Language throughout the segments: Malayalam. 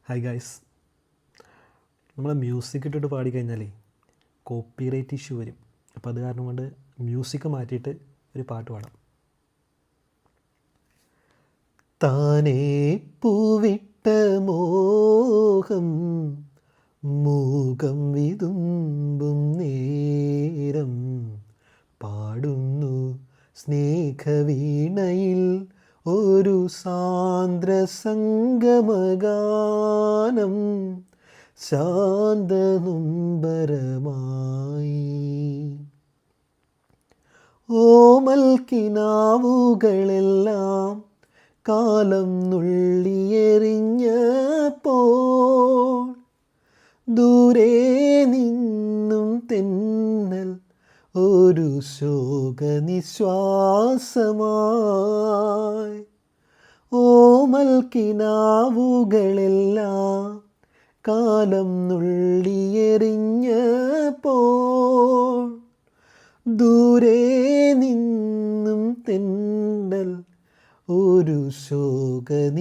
ഹായ് ഗായ്സ്, നമ്മൾ മ്യൂസിക് ഇട്ടിട്ട് പാടിക്കഴിഞ്ഞാലേ കോപ്പിറൈറ്റ് ഇഷ്യൂ വരും. അപ്പോൾ അത് കാരണം കൊണ്ട് മ്യൂസിക് മാറ്റിയിട്ട് ഒരു പാട്ട് പാടാം. താനേ പൂവിട്ട മോഹം മൂകം വിതുമ്പും നേരം പാടുന്നു സ്നേഹവീണയിൽ ഒരു സാന്ദ്ര സംഗമഗാനം ശാന്തനുംബരമായി. ഓമൽ കിനാവുകളെല്ലാം കാലം നുള്ളിയെറിഞ്ഞപ്പോൾ ദൂരെ നിന്നും തെന്നൽ ഒരു ശോകനിശ്വാസമായി. ഓമൽ കിനാവുകളെല്ലാം കാലം നുള്ളിയെറിഞ്ഞപ്പോൾ ദൂരെ നിന്നും തെന്നൽ ഒരു ശോകനിശ്വാസമായി.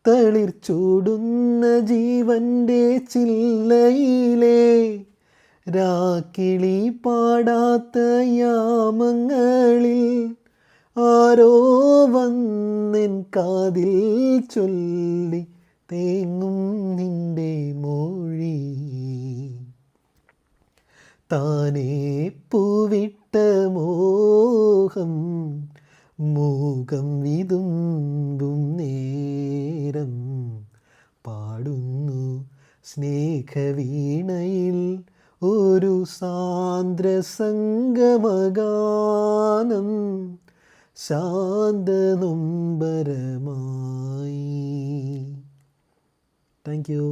തളിർ ചൂടുന്ന ജീവൻ്റെ ചില്ലയിലെ രാക്കിളി പാടാത്ത യാമങ്ങളിൽ ആരോ വന്നെൻ കാതിൽ ചൊല്ലി തേങ്ങും നിന്റെ മൊഴി. താനേ പൂവിട്ട മോഹം മൂകം വിതുമ്പും നേരം പാടുന്നു സ്നേഹവീണയിൽ ഒരു സാന്ദ്ര സംഗമഗാനം ശാന്തനുംബരമായി. Thank U.